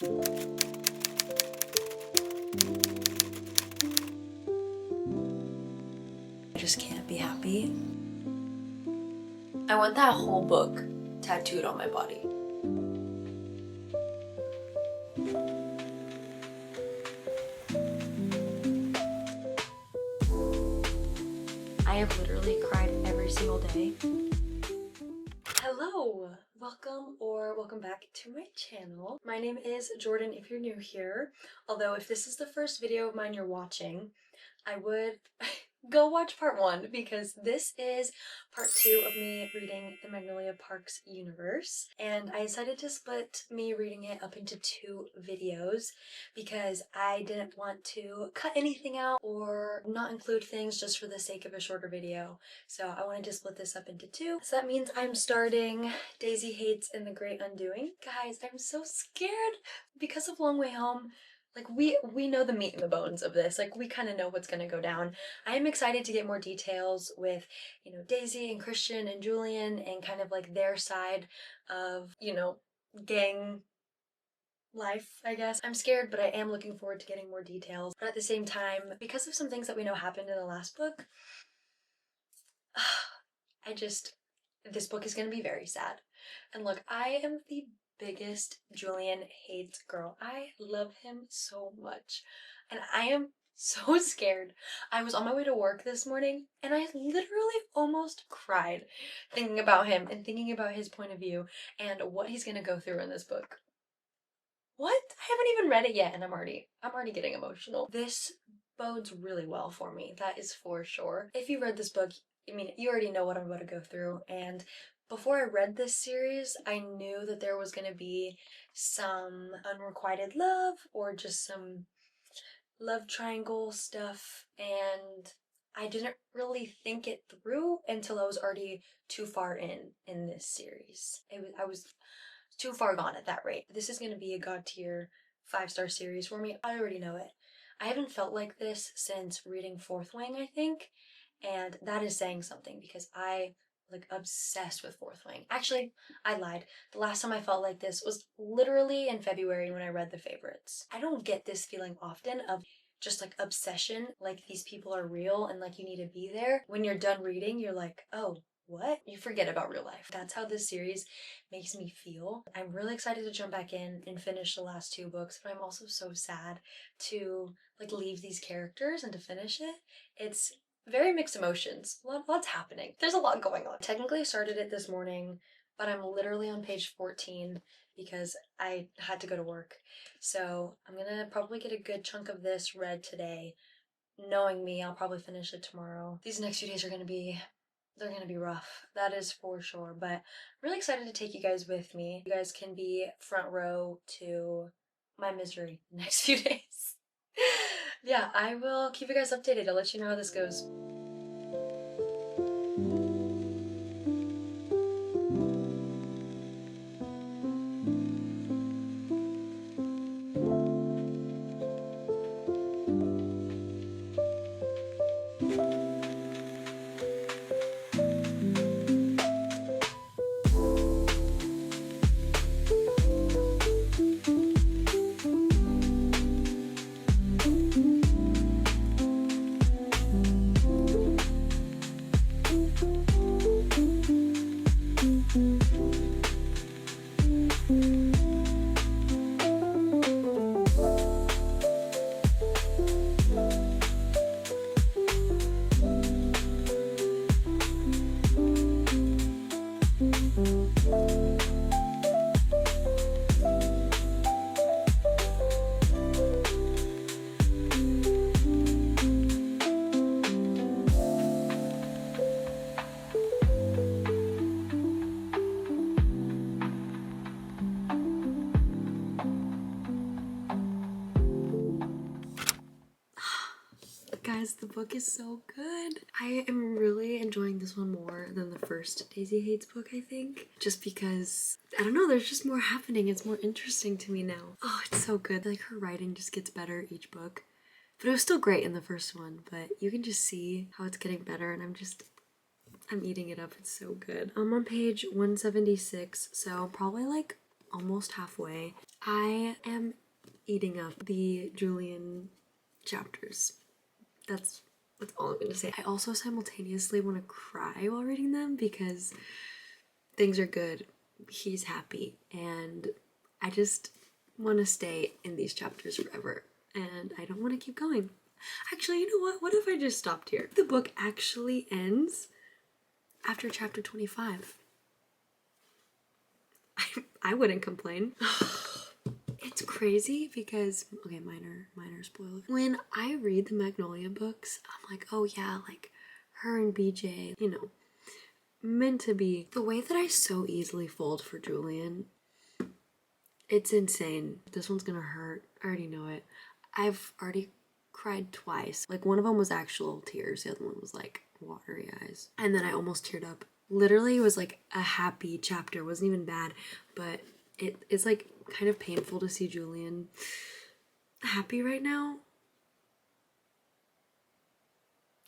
I just can't be happy. I want that whole book tattooed on my body. I have literally cried every single day. Hello! Welcome back to my channel. My name is Jordan if you're new here, although if this is the first video of mine you're watching, I would go watch part 1 because this is part 2 of me reading the Magnolia Parks universe, and I decided to split me reading it up into 2 videos because I didn't want to cut anything out or not include things just for the sake of a shorter video. So I wanted to split this up into 2. So that means I'm starting Daisy Haites and the Great Undoing. Guys, I'm so scared because of Long Way Home. Like, we know the meat and the bones of this. Like, we kind of know what's going to go down. I am excited to get more details with, you know, Daisy and Christian and Julian and kind of like their side of, you know, gang life, I guess. I'm scared, but I am looking forward to getting more details. But at the same time, because of some things that we know happened in the last book, this book is going to be very sad. And look, I am the biggest Julian Haites girl. I love him so much. And I am so scared. I was on my way to work this morning and I literally almost cried thinking about him and thinking about his point of view and what he's going to go through in this book. What? I haven't even read it yet and I'm already getting emotional. This bodes really well for me. That is for sure. If you read this book, I mean, you already know what I'm about to go through, and before I read this series, I knew that there was going to be some unrequited love or just some love triangle stuff, and I didn't really think it through until I was already too far in this series. I was too far gone at that rate. This is going to be a god tier 5-star series for me. I already know it. I haven't felt like this since reading Fourth Wing, I think, and that is saying something because I like obsessed with Fourth Wing. Actually, I lied. The last time I felt like this was literally in February when I read The Favorites. I don't get this feeling often of just like obsession, like these people are real and like you need to be there. When you're done reading, you're like, oh, what? You forget about real life. That's how this series makes me feel. I'm really excited to jump back in and finish the last 2 books, but I'm also so sad to like leave these characters and to finish it. It's very mixed emotions. Lots happening. There's a lot going on. Technically I started it this morning, but I'm literally on page 14 because I had to go to work. So I'm gonna probably get a good chunk of this read today. Knowing me, I'll probably finish it tomorrow. These next few days are they're gonna be rough. That is for sure. But I'm really excited to take you guys with me. You guys can be front row to my misery the next few days. Yeah, I will keep you guys updated. I'll let you know how this goes. Guys, the book is so good. I am really enjoying this one more than the first Daisy Haites book, I think. Just because, I don't know, there's just more happening. It's more interesting to me now. Oh, it's so good. Like, her writing just gets better each book. But it was still great in the first one, but you can just see how it's getting better, and I'm eating it up. It's so good. I'm on page 176, so probably like almost halfway. I am eating up the Julian chapters. That's all I'm gonna say. I also simultaneously want to cry while reading them because things are good, he's happy, and I just want to stay in these chapters forever, and I don't want to keep going. Actually, you know what? What if I just stopped here? The book actually ends after chapter 25. I wouldn't complain. It's crazy because, okay, minor spoiler. When I read the Magnolia books, I'm like, oh yeah, like her and BJ, you know, meant to be. The way that I so easily fold for Julian, it's insane. This one's gonna hurt. I already know it. I've already cried twice. Like, one of them was actual tears, the other one was like watery eyes. And then I almost teared up. Literally, it was like a happy chapter. It wasn't even bad, but it's like kind of painful to see Julian happy right now.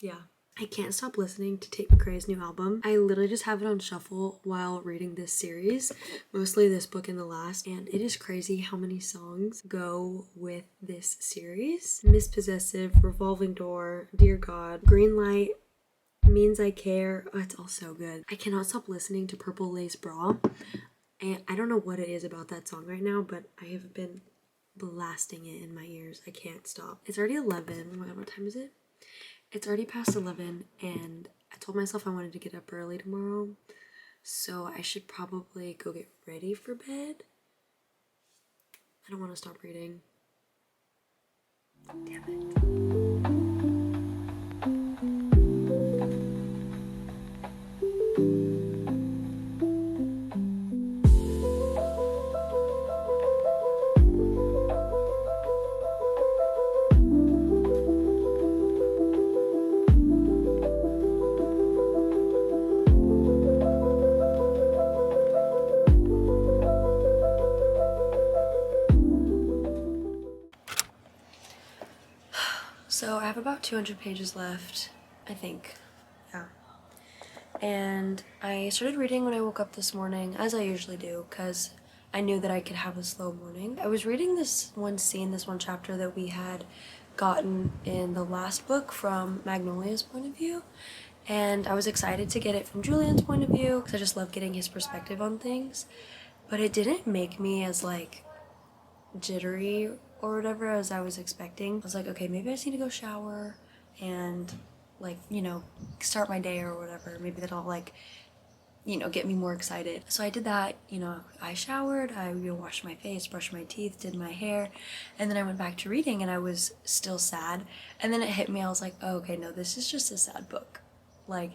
Yeah. I can't stop listening to Tate McRae's new album. I literally just have it on shuffle while reading this series, mostly this book and the last, and it is crazy how many songs go with this series. Mispossessive, Revolving Door, Dear God, Green Light, Means I Care. Oh, it's all so good. I cannot stop listening to Purple Lace Bra, and I don't know what it is about that song right now, but I have been blasting it in my ears. I can't stop. It's already 11. Oh my god, what time is it? It's already past 11, and I told myself I wanted to get up early tomorrow, so I should probably go get ready for bed. I don't want to stop reading. Damn it. So I have about 200 pages left, I think. Yeah. And I started reading when I woke up this morning, as I usually do, because I knew that I could have a slow morning. I was reading this one scene, this one chapter that we had gotten in the last book from Magnolia's point of view, and I was excited to get it from Julian's point of view, because I just love getting his perspective on things. But it didn't make me as, like, jittery or whatever as I was expecting. I was like, okay, maybe I just need to go shower and, like, you know, start my day or whatever. Maybe that'll, like, you know, get me more excited. So I did that. You know, I showered, I, you know, washed my face, brushed my teeth, did my hair, and then I went back to reading, and I was still sad. And then it hit me, I was like, oh, okay, no, this is just a sad book. Like,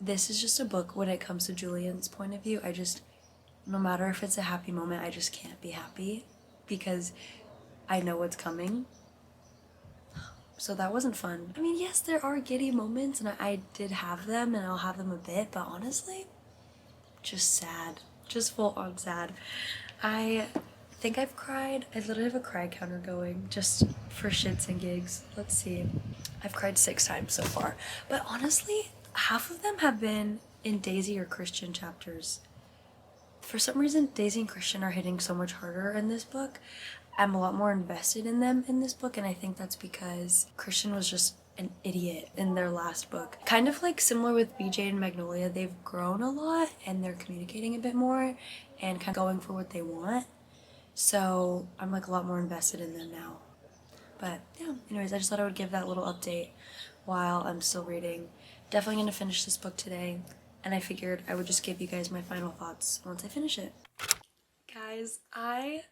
this is just a book when it comes to Julian's point of view. I just, no matter if it's a happy moment, I just can't be happy because I know what's coming. So that wasn't fun. I mean, yes, there are giddy moments, and I did have them, and I'll have them a bit, but honestly, just sad. Just full on sad. I think I've cried. I literally have a cry counter going just for shits and gigs. Let's see. I've cried 6 times so far. But honestly, half of them have been in Daisy or Christian chapters. For some reason, Daisy and Christian are hitting so much harder in this book. I'm a lot more invested in them in this book, and I think that's because Christian was just an idiot in their last book. Kind of like similar with BJ and Magnolia, they've grown a lot and they're communicating a bit more and kind of going for what they want. So I'm like a lot more invested in them now. But yeah, anyways, I just thought I would give that little update while I'm still reading. Definitely gonna finish this book today, and I figured I would just give you guys my final thoughts once I finish it. Guys, I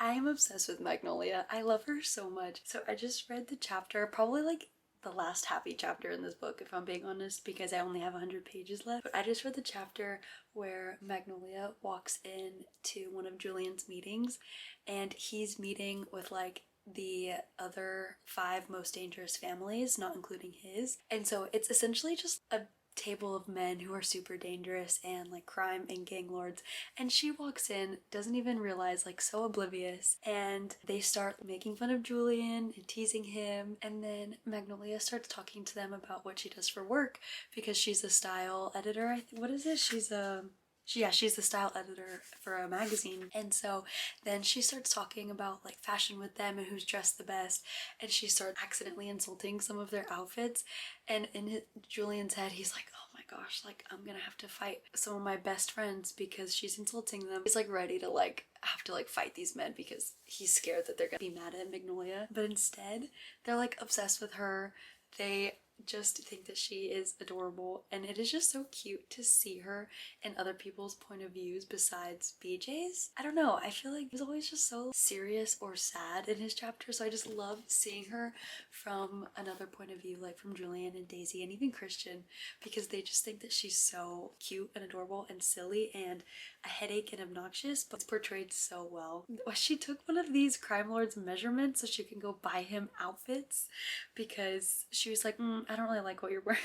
am obsessed with Magnolia. I love her so much. So I just read the chapter, probably like the last happy chapter in this book, if I'm being honest, because I only have 100 pages left. But I just read the chapter where Magnolia walks in to one of Julian's meetings, and he's meeting with like the other 5 most dangerous families, not including his. And so it's essentially just a table of men who are super dangerous and like crime and gang lords, and she walks in, doesn't even realize, like so oblivious, and they start making fun of Julian and teasing him, and then Magnolia starts talking to them about what she does for work because she's a style editor. What is it? She's a she's the style editor for a magazine, and so then she starts talking about like fashion with them and who's dressed the best, and she starts accidentally insulting some of their outfits, and in Julian's head he's like, oh my gosh, like I'm gonna have to fight some of my best friends because she's insulting them. He's like ready to like have to like fight these men because he's scared that they're gonna be mad at Magnolia, but instead they're like obsessed with her. They just think that she is adorable, and it is just so cute to see her and other people's point of views besides BJ's. I don't know, I feel like he's always just so serious or sad in his chapter, so I just love seeing her from another point of view, like from Julian and Daisy and even Christian, because they just think that she's so cute and adorable and silly and a headache and obnoxious, but it's portrayed so well. She took one of these crime lords' measurements so she can go buy him outfits because she was like, I don't really like what you're wearing.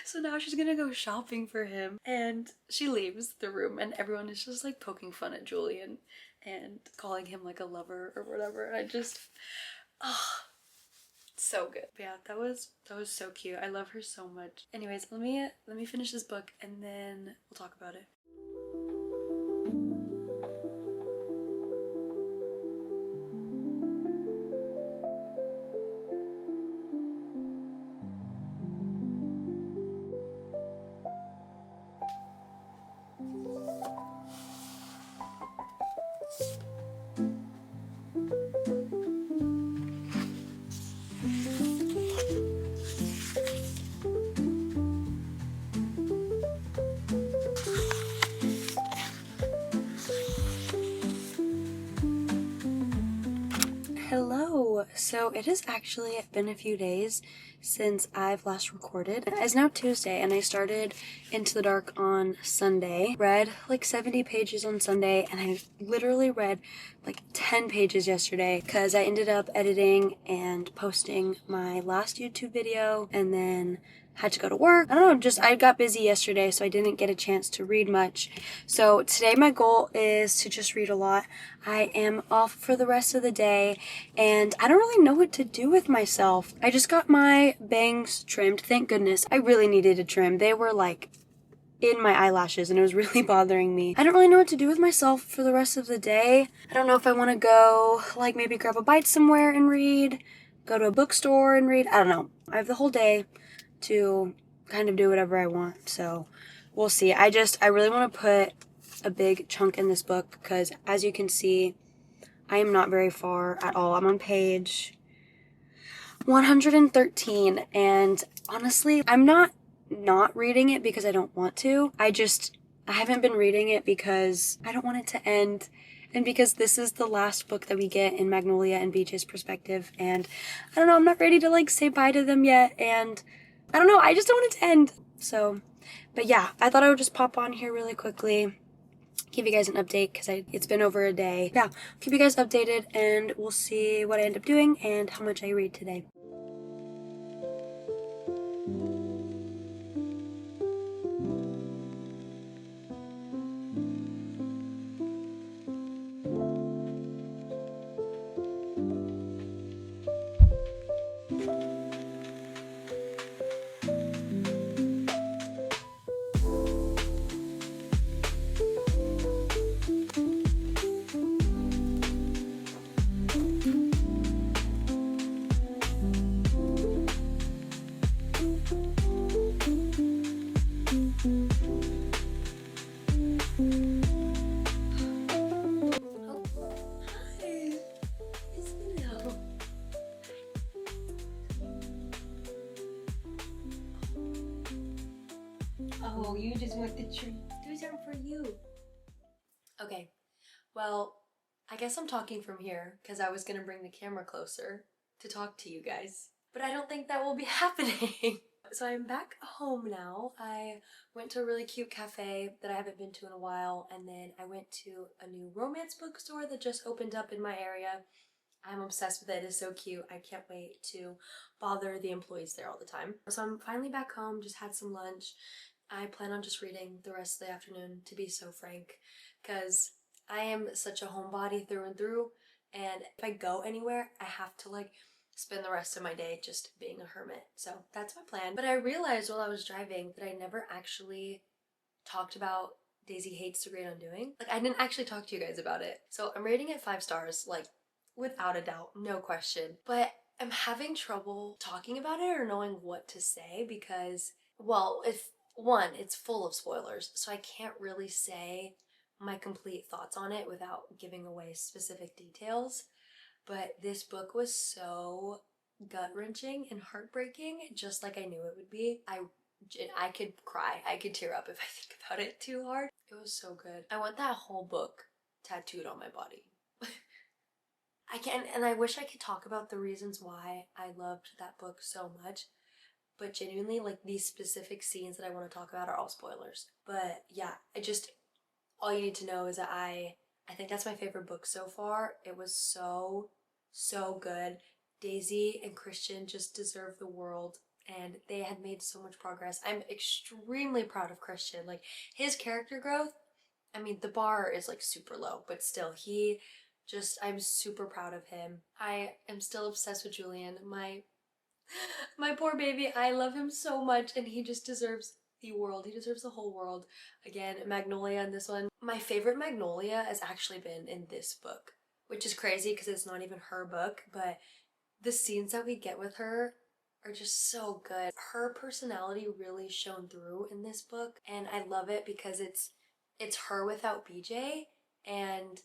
So now she's gonna go shopping for him, and she leaves the room and everyone is just like poking fun at Julian and calling him like a lover or whatever. And I just, oh, so good. But yeah, that was so cute. I love her so much. Anyways, let me finish this book and then we'll talk about it. Hello! So it has actually been a few days since I've last recorded. It's now Tuesday and I started Into the Dark on Sunday. Read like 70 pages on Sunday and I literally read like 10 pages yesterday because I ended up editing and posting my last YouTube video and then had to go to work. I don't know, just I got busy yesterday so I didn't get a chance to read much. So today my goal is to just read a lot. I am off for the rest of the day and I don't really know what to do with myself. I just got my bangs trimmed, thank goodness. I really needed a trim. They were like in my eyelashes and it was really bothering me. I don't really know what to do with myself for the rest of the day. I don't know if I want to go like maybe grab a bite somewhere and read, go to a bookstore and read. I don't know. I have the whole day to kind of do whatever I want, so we'll see. I really want to put a big chunk in this book because as you can see, I am not very far at all. I'm on page 113 and honestly, I'm not reading it because I don't want to. I haven't been reading it because I don't want it to end and because this is the last book that we get in Magnolia and Beach's perspective, and I don't know, I'm not ready to like say bye to them yet, and I don't know, I just don't want it to end. So, but yeah, I thought I would just pop on here really quickly, give you guys an update because it's been over a day. Yeah, keep you guys updated and we'll see what I end up doing and how much I read today. Oh, you just want the treat. These aren't for you. Okay, well, I guess I'm talking from here because I was gonna bring the camera closer to talk to you guys, but I don't think that will be happening. So I'm back home now. I went to a really cute cafe that I haven't been to in a while, and then I went to a new romance bookstore that just opened up in my area. I'm obsessed with it. It is so cute. I can't wait to bother the employees there all the time. So I'm finally back home, just had some lunch. I plan on just reading the rest of the afternoon, to be so frank, because I am such a homebody through and through, and if I go anywhere, I have to like spend the rest of my day just being a hermit. So that's my plan. But I realized while I was driving that I never actually talked about Daisy Hates the Great Undoing. Like, I didn't actually talk to you guys about it. So I'm rating it 5 stars, like, without a doubt, no question. But I'm having trouble talking about it or knowing what to say because, well, if one, it's full of spoilers, so I can't really say my complete thoughts on it without giving away specific details. But this book was so gut-wrenching and heartbreaking, just like I knew it would be. I could cry, I could tear up if I think about it too hard. It was so good. I want that whole book tattooed on my body. I can, and I wish I could talk about the reasons why I loved that book so much, but genuinely, like, these specific scenes that I want to talk about are all spoilers. But yeah, all you need to know is that I think that's my favorite book so far. It was so good. Daisy and Christian just deserve the world, and they had made so much progress. I'm extremely proud of Christian. Like, his character growth, I mean, the bar is like super low, but still, I'm super proud of him. I am still obsessed with Julian. My poor baby, I love him so much, and he just deserves the world. He deserves the whole world. Again, Magnolia in this one. My favorite Magnolia has actually been in this book, which is crazy because it's not even her book, but the scenes that we get with her are just so good. Her personality really shone through in this book, and I love it because it's her without BJ, and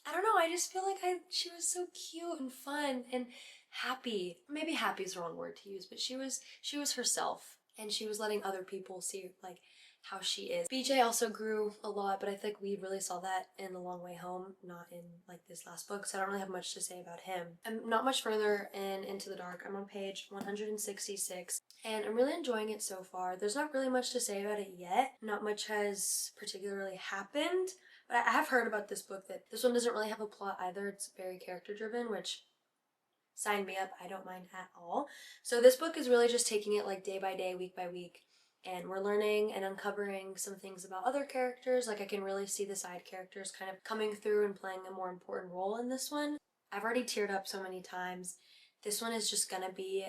I don't know, I just feel like she was so cute and fun and happy. Maybe happy is the wrong word to use, but she was herself, and she was letting other people see, like, how she is. BJ also grew a lot, but I think we really saw that in The Long Way Home, not in, like, this last book, so I don't really have much to say about him. I'm not much further in Into the Dark. I'm on page 166, and I'm really enjoying it so far. There's not really much to say about it yet. Not much has particularly happened, but I have heard about this book that this one doesn't really have a plot either. It's very character driven, which, sign me up, I don't mind at all. So this book is really just taking it like day by day, week by week, and we're learning and uncovering some things about other characters. Like, I can really see the side characters kind of coming through and playing a more important role in this one. I've already teared up so many times. This one is just gonna be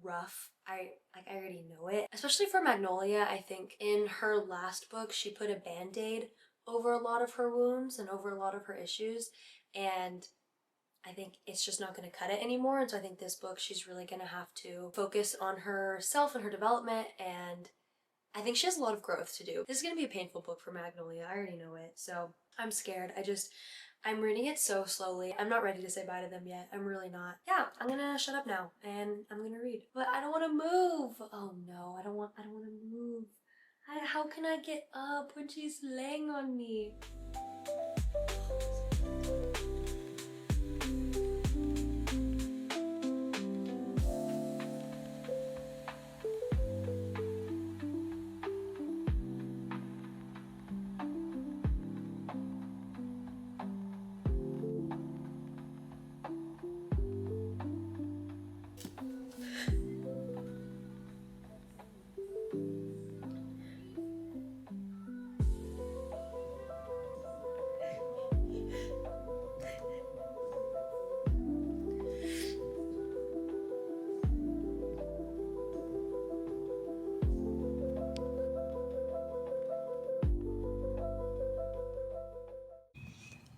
rough. I already know it. Especially for Magnolia, I think in her last book, she put a band-aid over a lot of her wounds and over a lot of her issues, and I think it's just not going to cut it anymore. And so I think this book, she's really going to have to focus on herself and her development, and I think she has a lot of growth to do. This is going to be a painful book for Magnolia. I already know it, so I'm scared. I'm reading it so slowly. I'm not ready to say bye to them yet. I'm really not. Yeah, I'm gonna shut up now and I'm gonna read. But I don't want to move. Oh no, I don't want to move. How can I get up when she's laying on me?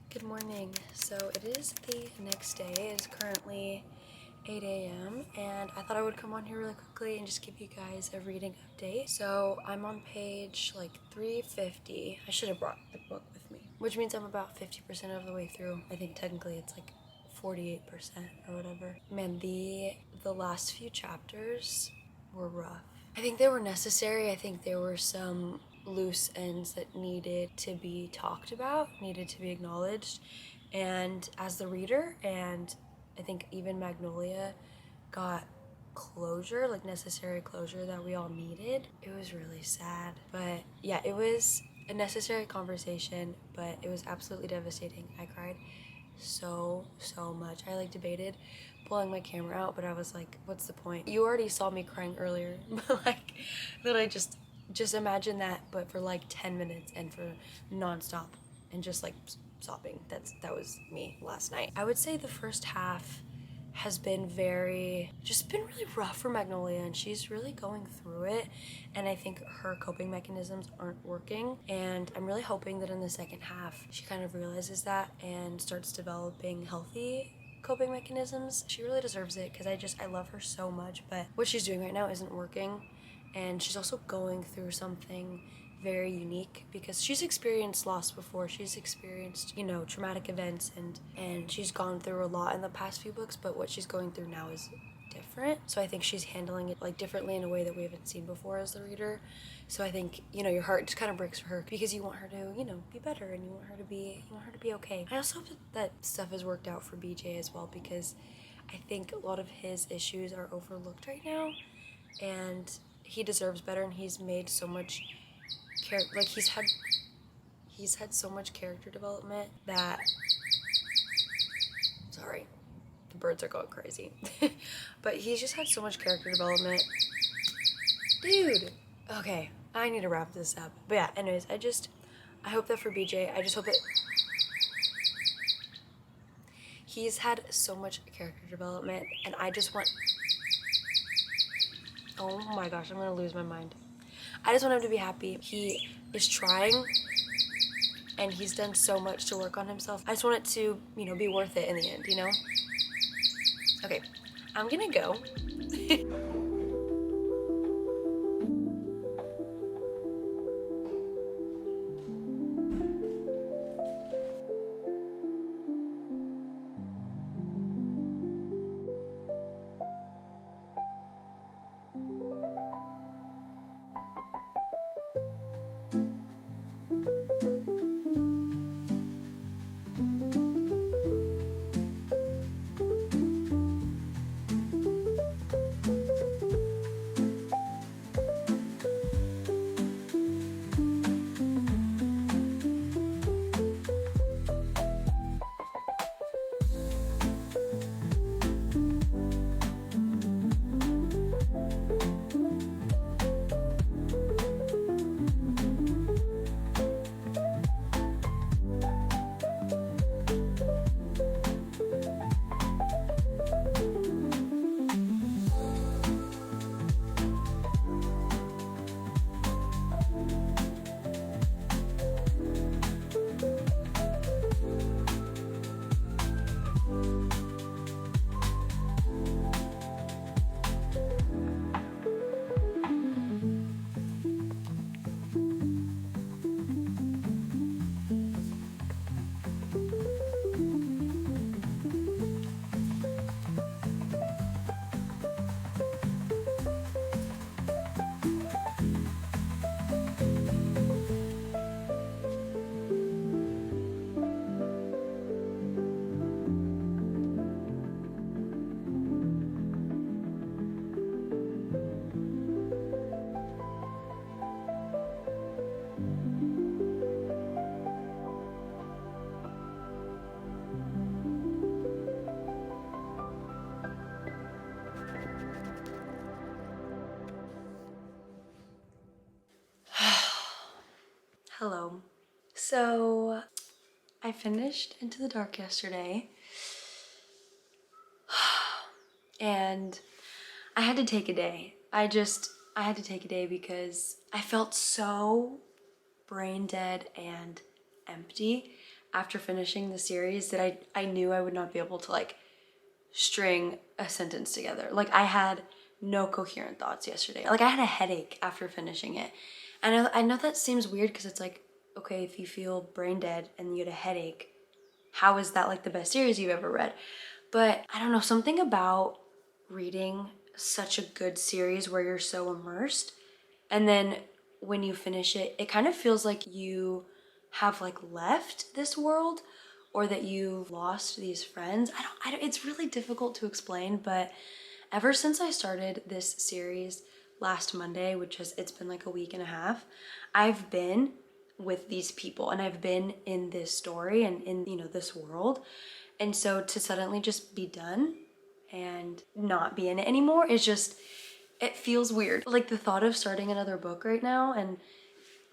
Good morning. So it is the next day. It is currently 8 a.m. and I thought I would come on here really quickly and just give you guys a reading update. So I'm on page like 350. I should have brought the book with me, which means I'm about 50% of the way through. I think technically it's like 48% or whatever. Man, the last few chapters were rough. I think they were necessary. I think there were some loose ends that needed to be talked about, needed to be acknowledged. And as the reader, and I think even Magnolia got closure, like necessary closure that we all needed. It was really sad. But yeah, it was a necessary conversation, but it was absolutely devastating. I cried so much. I like debated pulling my camera out, but I was like, what's the point? You already saw me crying earlier, but like, literally just imagine that, but for like 10 minutes and for nonstop and just like sobbing. That was me last night. I would say the first half has been just been really rough for Magnolia, and she's really going through it, and I think her coping mechanisms aren't working, and I'm really hoping that in the second half she kind of realizes that and starts developing healthy coping mechanisms. She really deserves it because I love her so much, but what she's doing right now isn't working, and she's also going through something very unique because she's experienced loss before. She's experienced, you know, traumatic events, and she's gone through a lot in the past few books, but what she's going through now is different. So I think she's handling it like differently in a way that we haven't seen before as the reader. So I think, you know, your heart just kind of breaks for her because you want her to, you know, be better, and you want her to be okay. I also hope that stuff has worked out for BJ as well, because I think a lot of his issues are overlooked right now, and he deserves better, and he's made so much he's had so much character development that, sorry, the birds are going crazy. But he's just had so much character development. Dude, okay, I need to wrap this up. But yeah, anyways, I hope that for BJ, I just hope that he's had so much character development, and I just want, oh my gosh, I'm gonna lose my mind. I just want him to be happy. He is trying, and he's done so much to work on himself. I just want it to, you know, be worth it in the end, you know? Okay, I'm gonna go. Hello. So, I finished Into the Dark yesterday, and I had to take a day. I had to take a day because I felt so brain dead and empty after finishing the series that I knew I would not be able to like string a sentence together. Like, I had no coherent thoughts yesterday. Like, I had a headache after finishing it. And I know that seems weird because it's like, okay, if you feel brain dead and you get a headache, how is that like the best series you've ever read? But I don't know, something about reading such a good series where you're so immersed, and then when you finish it, it kind of feels like you have like left this world, or that you've lost these friends. I don't, it's really difficult to explain, but ever since I started this series last Monday, it's been like a week and a half, I've been with these people, and I've been in this story and in, you know, this world. And so to suddenly just be done and not be in it anymore is just, it feels weird. Like, the thought of starting another book right now and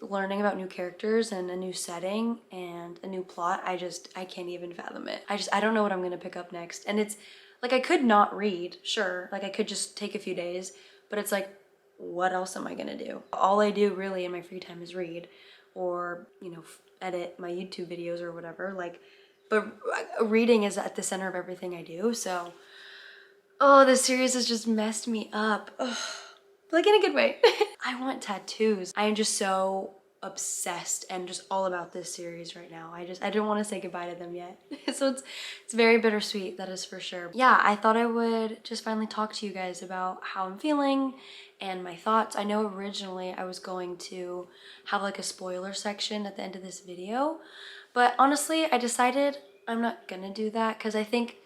learning about new characters and a new setting and a new plot, I can't even fathom it. I don't know what I'm gonna pick up next. And it's like, I could not read, sure, like I could just take a few days, but it's like, what else am I gonna do? All I do really in my free time is read, or, you know, edit my YouTube videos or whatever. Like, but reading is at the center of everything I do. So, oh, this series has just messed me up. Ugh. Like, in a good way. I want tattoos. I am just so obsessed and just all about this series right now. I don't want to say goodbye to them yet. So it's very bittersweet, that is for sure. Yeah, I thought I would just finally talk to you guys about how I'm feeling and my thoughts. I know originally I was going to have like a spoiler section at the end of this video, but honestly, I decided I'm not gonna do that because I think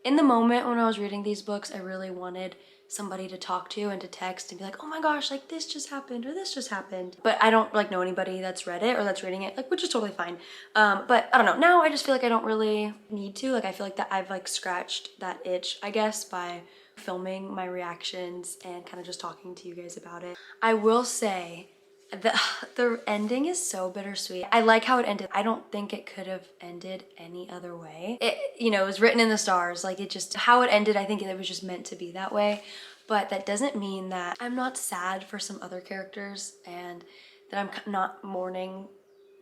in the moment when I was reading these books, I really wanted somebody to talk to and to text and be like, oh my gosh, like this just happened or this just happened. But I don't like know anybody that's read it or that's reading it, like, which is totally fine. But I don't know, now I just feel like I don't really need to. Like, I feel like that I've like scratched that itch, I guess, by filming my reactions and kind of just talking to you guys about it. I will say the ending is so bittersweet. I like how it ended. I don't think it could have ended any other way. It, you know, it was written in the stars. Like, it just, how it ended, I think it was just meant to be that way. But that doesn't mean that I'm not sad for some other characters and that I'm not mourning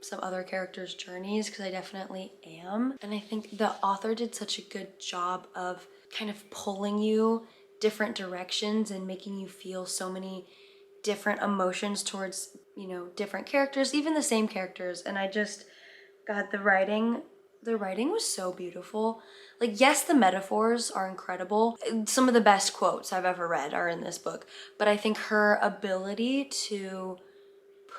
some other characters' journeys, because I definitely am. And I think the author did such a good job of kind of pulling you different directions and making you feel so many different emotions towards, you know, different characters, even the same characters. And I just, God, the writing was so beautiful. Like, yes, the metaphors are incredible. Some of the best quotes I've ever read are in this book, but I think her ability to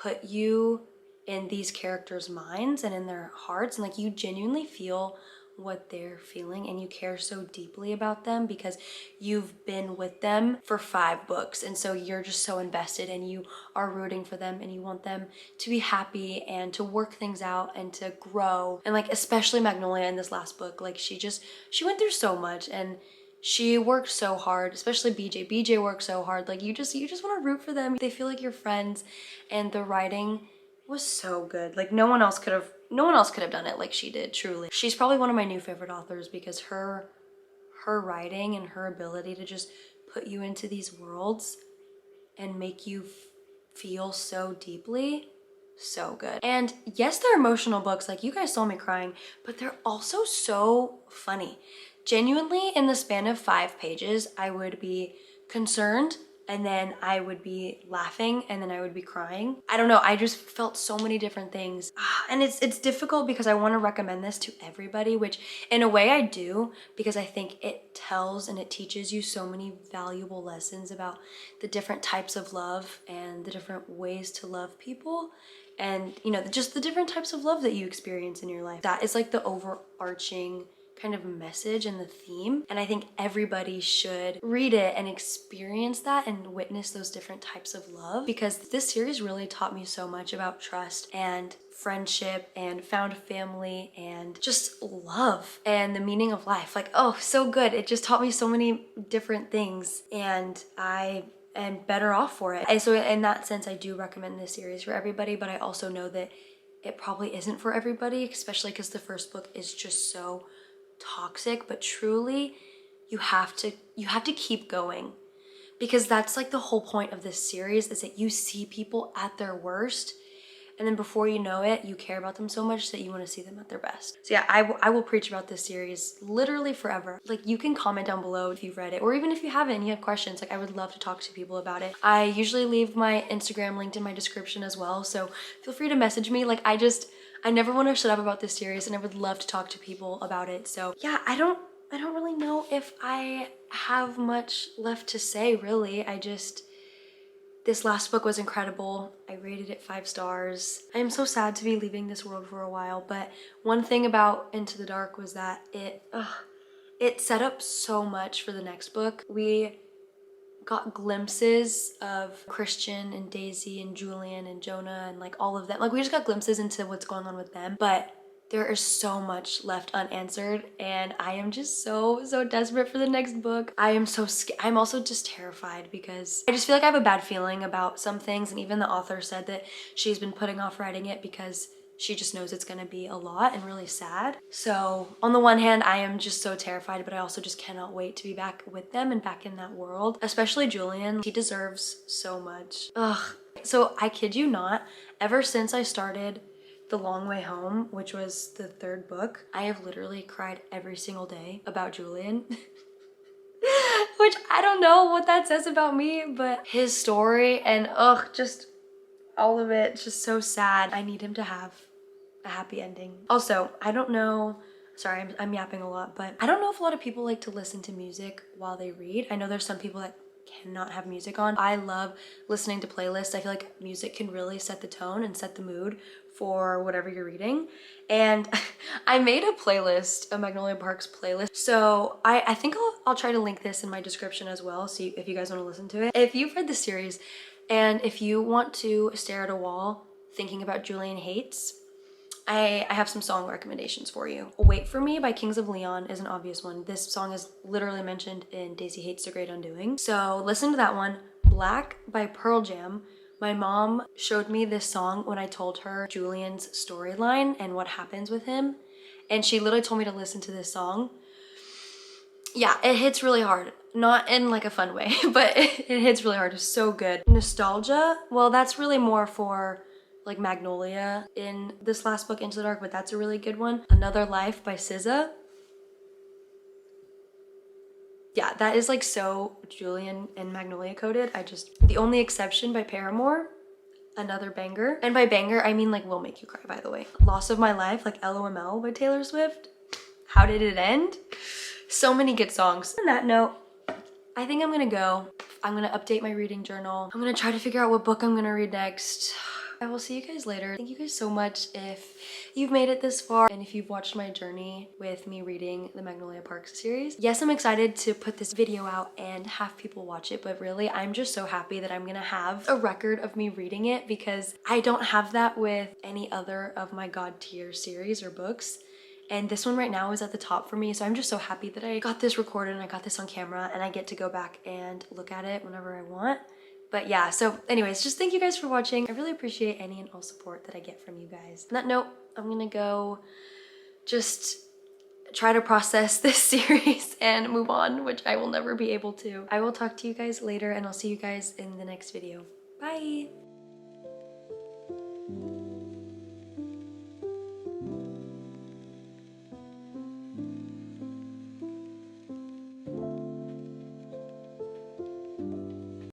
put you in these characters' minds and in their hearts, and like, you genuinely feel what they're feeling and you care so deeply about them because you've been with them for 5 books, and so you're just so invested and you are rooting for them and you want them to be happy and to work things out and to grow. And like, especially Magnolia in this last book, like, she went through so much and she worked so hard, especially BJ. BJ worked so hard. Like, you just want to root for them. They feel like your friends, and the writing was so good. Like, no one else could have done it like she did, truly. She's probably one of my new favorite authors because her writing and her ability to just put you into these worlds and make you feel so deeply, so good. And yes, they're emotional books, like you guys saw me crying, but they're also so funny. Genuinely, in the span of 5 pages, I would be concerned, and then I would be laughing, and then I would be crying. I don't know, I just felt so many different things. And it's difficult because I want to recommend this to everybody, which in a way I do, because I think it tells and it teaches you so many valuable lessons about the different types of love and the different ways to love people. And, you know, just the different types of love that you experience in your life. That is like the overarching kind of message and the theme. And I think everybody should read it and experience that and witness those different types of love, because this series really taught me so much about trust and friendship and found family and just love and the meaning of life. Like, oh, so good. It just taught me so many different things, and I am better off for it. And so in that sense, I do recommend this series for everybody, but I also know that it probably isn't for everybody, especially because the first book is just so toxic. But truly, you have to keep going, because that's like the whole point of this series, is that you see people at their worst, and then before you know it, you care about them so much that you want to see them at their best. So yeah, I will preach about this series literally forever. Like, you can comment down below if you've read it, or even if you haven't and you have questions. Like, I would love to talk to people about it. I usually leave my Instagram linked in my description as well, so feel free to message me. Like, I never want to shut up about this series, and I would love to talk to people about it. So yeah, I don't really know if I have much left to say, really. This last book was incredible. I rated it 5 stars. I am so sad to be leaving this world for a while, but one thing about Into the Dark was that it set up so much for the next book. We got glimpses of Christian and Daisy and Julian and Jonah and like all of them. Like, we just got glimpses into what's going on with them, but There is so much left unanswered, and I am just so desperate for the next book. I am so scared. I'm also just terrified because I just feel like I have a bad feeling about some things, and even the author said that she's been putting off writing it because she just knows it's gonna be a lot and really sad. So on the one hand, I am just so terrified, but I also just cannot wait to be back with them and back in that world. Especially Julian, he deserves so much. Ugh. So I kid you not, ever since I started The Long Way Home, which was the 3rd book, I have literally cried every single day about Julian. Which I don't know what that says about me, but his story and just all of it, it's just so sad. I need him to have a happy ending. Also, I don't know, sorry, I'm yapping a lot, but I don't know if a lot of people like to listen to music while they read. I know there's some people that cannot have music on. I love listening to playlists. I feel like music can really set the tone and set the mood for whatever you're reading. And I made a playlist, a Magnolia Parks playlist. So I think I'll try to link this in my description as well, so if you guys want to listen to it. If you've read the series and if you want to stare at a wall thinking about Julian Haites, I have some song recommendations for you. Wait For Me by Kings of Leon is an obvious one. This song is literally mentioned in Daisy Haites' The Great Undoing. So listen to that one. Black by Pearl Jam. My mom showed me this song when I told her Julian's storyline and what happens with him. And she literally told me to listen to this song. Yeah, it hits really hard. Not in like a fun way, but it hits really hard. It's so good. Nostalgia, well, that's really more for like Magnolia in this last book, Into the Dark, but that's a really good one. Another Life by SZA. Yeah, that is like so Julian and Magnolia coded. The Only Exception by Paramore, another banger. And by banger, I mean like will make you cry, by the way. Loss of My Life, like LOML by Taylor Swift. How Did It End? So many good songs. On that note, I think I'm gonna go. I'm gonna update my reading journal. I'm gonna try to figure out what book I'm gonna read next. I will see you guys later. Thank you guys so much if you've made it this far and if you've watched my journey with me reading the Magnolia Parks series. Yes, I'm excited to put this video out and have people watch it, but really I'm just so happy that I'm gonna have a record of me reading it because I don't have that with any other of my God tier series or books. And this one right now is at the top for me, so I'm just so happy that I got this recorded and I got this on camera and I get to go back and look at it whenever I want. But yeah, so anyways, just thank you guys for watching. I really appreciate any and all support that I get from you guys. On that note, I'm gonna go just try to process this series and move on, which I will never be able to. I will talk to you guys later and I'll see you guys in the next video. Bye!